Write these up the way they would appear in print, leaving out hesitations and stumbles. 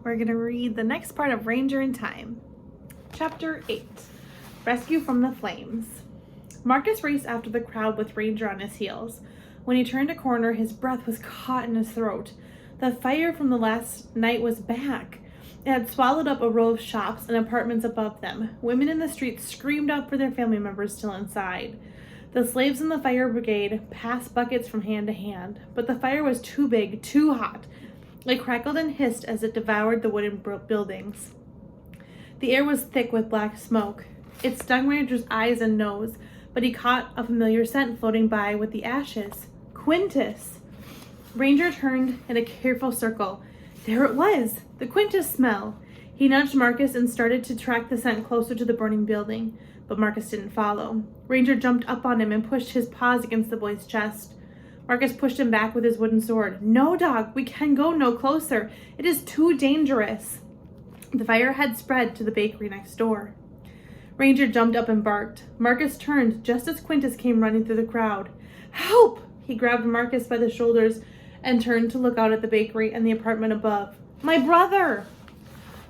We're going to read the next part of Ranger in Time. Chapter 8, Rescue from the Flames. Marcus raced after the crowd with Ranger on his heels. When he turned a corner, his breath was caught in his throat. The fire from the last night was back. It had swallowed up a row of shops and apartments above them. Women in the streets screamed out for their family members still inside. The slaves in the fire brigade passed buckets from hand to hand, but the fire was too big, too hot. It crackled and hissed as it devoured the wooden buildings. The air was thick with black smoke. It stung Ranger's eyes and nose, but he caught a familiar scent floating by with the ashes. Quintus! Ranger turned in a careful circle. There it was, the Quintus smell. He nudged Marcus and started to track the scent closer to the burning building, but Marcus didn't follow. Ranger jumped up on him and pushed his paws against the boy's chest. Marcus pushed him back with his wooden sword. No, dog, we can go no closer. It is too dangerous. The fire had spread to the bakery next door. Ranger jumped up and barked. Marcus turned just as Quintus came running through the crowd. Help! He grabbed Marcus by the shoulders and turned to look out at the bakery and the apartment above. My brother!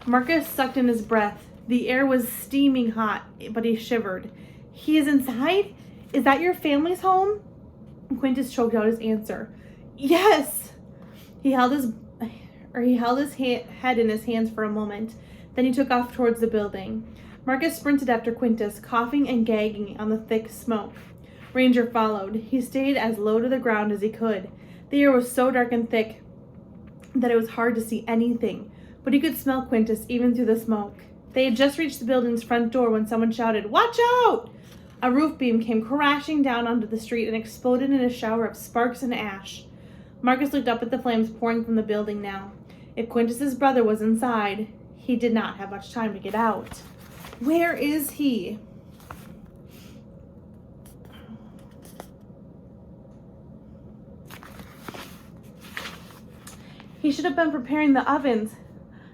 Marcus sucked in his breath. The air was steaming hot, but he shivered. He is inside? Is that your family's home? Quintus choked out his answer. Yes! He held his head in his hands for a moment. Then he took off towards the building. Marcus sprinted after Quintus, coughing and gagging on the thick smoke. Ranger followed. He stayed as low to the ground as he could. The air was so dark and thick that it was hard to see anything, but he could smell Quintus even through the smoke. They had just reached the building's front door when someone shouted, "Watch out!" A roof beam came crashing down onto the street and exploded in a shower of sparks and ash. Marcus looked up at the flames pouring from the building now. If Quintus's brother was inside, he did not have much time to get out. Where is he? He should have been preparing the ovens.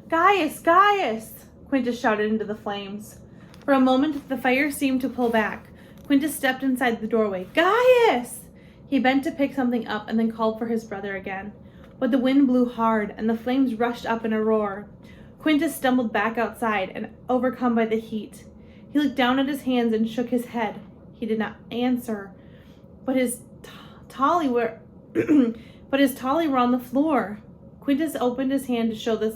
Gaius! Gaius! Quintus shouted into the flames. For a moment, the fire seemed to pull back. Quintus stepped inside the doorway. Gaius! He bent to pick something up and then called for his brother again. But the wind blew hard and the flames rushed up in a roar. Quintus stumbled back outside and overcome by the heat. He looked down at his hands and shook his head. He did not answer, but his tolly were on the floor. Quintus opened his hand to show the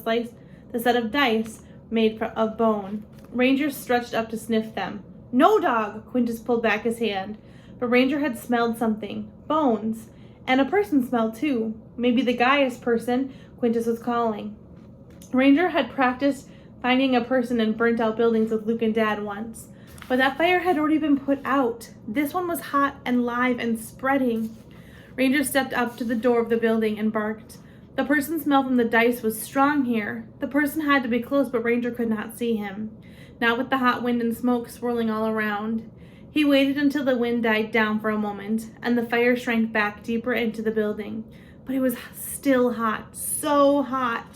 set of dice made of bone. Ranger stretched up to sniff them. No, dog! Quintus pulled back his hand. But Ranger had smelled something. Bones. And a person smelled too. Maybe the Gaius person Quintus was calling. Ranger had practiced finding a person in burnt-out buildings with Luke and Dad once. But that fire had already been put out. This one was hot and live and spreading. Ranger stepped up to the door of the building and barked. The person's smell from the dice was strong here. The person had to be close, but Ranger could not see him. Not with the hot wind and smoke swirling all around. He waited until the wind died down for a moment, and the fire shrank back deeper into the building. But it was still hot, so hot.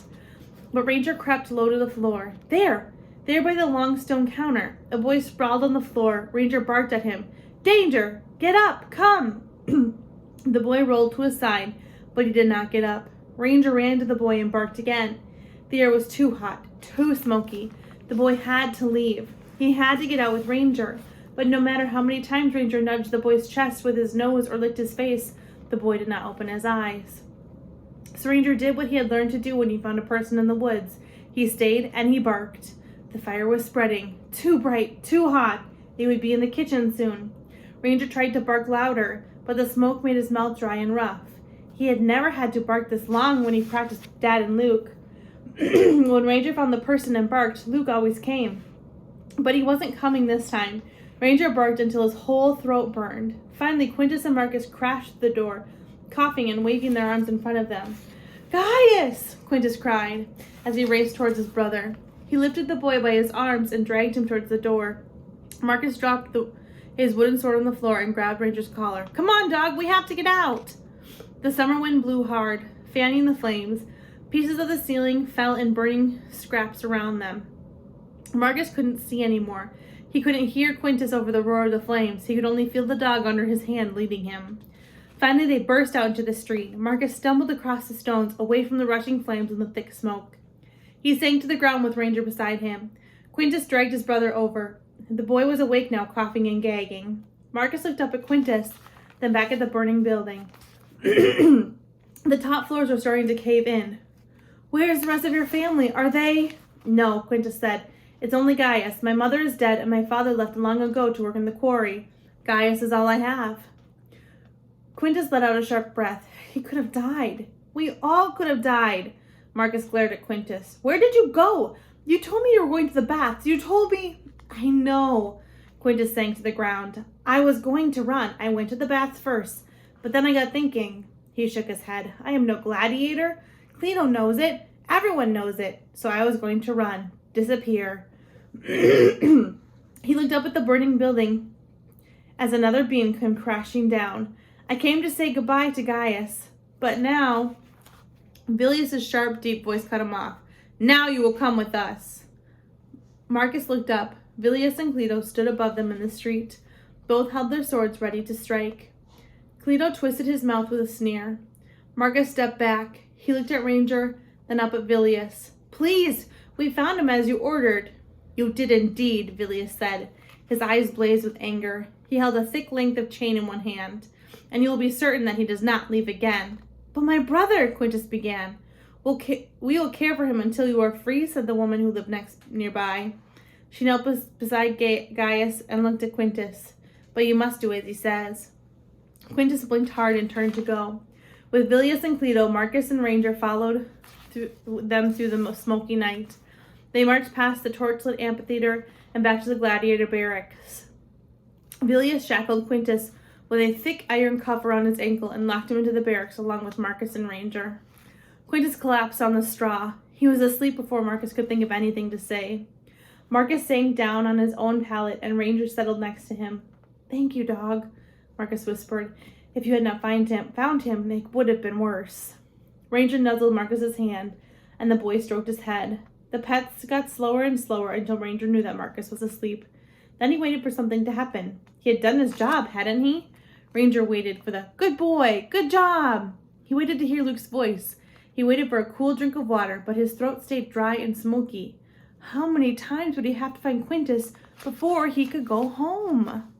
But Ranger crept low to the floor. There by the long stone counter. A boy sprawled on the floor. Ranger barked at him. Danger! Get up! Come! The boy rolled to his side, but he did not get up. Ranger ran to the boy and barked again. The air was too hot, too smoky. The boy had to leave. He had to get out with Ranger. But no matter how many times Ranger nudged the boy's chest with his nose or licked his face, the boy did not open his eyes. So Ranger did what he had learned to do when he found a person in the woods. He stayed and he barked. The fire was spreading. Too bright, too hot. They would be in the kitchen soon. Ranger tried to bark louder, but the smoke made his mouth dry and rough. He had never had to bark this long when he practiced with Dad and Luke. When Ranger found the person and barked, Luke always came. But he wasn't coming this time. Ranger barked until his whole throat burned. Finally, Quintus and Marcus crashed through the door, coughing and waving their arms in front of them. Gaius! Quintus cried as he raced towards his brother. He lifted the boy by his arms and dragged him towards the door. Marcus dropped his wooden sword on the floor and grabbed Ranger's collar. Come on, dog, we have to get out! The summer wind blew hard, fanning the flames. Pieces of the ceiling fell in burning scraps around them. Marcus couldn't see anymore. He couldn't hear Quintus over the roar of the flames. He could only feel the dog under his hand leading him. Finally, they burst out into the street. Marcus stumbled across the stones, away from the rushing flames and the thick smoke. He sank to the ground with Ranger beside him. Quintus dragged his brother over. The boy was awake now, coughing and gagging. Marcus looked up at Quintus, then back at the burning building. The top floors were starting to cave in. Where's the rest of your family? Are they... No, Quintus said. It's only Gaius. My mother is dead, and my father left long ago to work in the quarry. Gaius is all I have. Quintus let out a sharp breath. He could have died. We all could have died. Marcus glared at Quintus. Where did you go? You told me you were going to the baths. You told me... I know. Quintus sank to the ground. I was going to run. I went to the baths first. But then I got thinking. He shook his head. I am no gladiator. Cleto knows it. Everyone knows it. So I was going to run. Disappear. He looked up at the burning building as another beam came crashing down. I came to say goodbye to Gaius. But now... Vilius' sharp, deep voice cut him off. Now you will come with us. Marcus looked up. Vilius and Cleto stood above them in the street. Both held their swords ready to strike. Cleto twisted his mouth with a sneer. Marcus stepped back. He looked at Ranger, then up at Vilius. Please, we found him as you ordered. You did indeed, Vilius said. His eyes blazed with anger. He held a thick length of chain in one hand. And you will be certain that he does not leave again. But my brother, Quintus began. We will care for him until you are free, said the woman who lived nearby. She knelt beside Gaius and looked at Quintus. But you must do as he says. Quintus blinked hard and turned to go. With Vilius and Cleto, Marcus and Ranger followed them through the smoky night. They marched past the torchlit amphitheater and back to the gladiator barracks. Vilius shackled Quintus with a thick iron cuff around his ankle and locked him into the barracks along with Marcus and Ranger. Quintus collapsed on the straw. He was asleep before Marcus could think of anything to say. Marcus sank down on his own pallet and Ranger settled next to him. Thank you, dog, Marcus whispered. If you had not found him, it would have been worse. Ranger nuzzled Marcus's hand, and the boy stroked his head. The pets got slower and slower until Ranger knew that Marcus was asleep. Then he waited for something to happen. He had done his job, hadn't he? Ranger waited for the, good boy, good job. He waited to hear Luke's voice. He waited for a cool drink of water, but his throat stayed dry and smoky. How many times would he have to find Quintus before he could go home?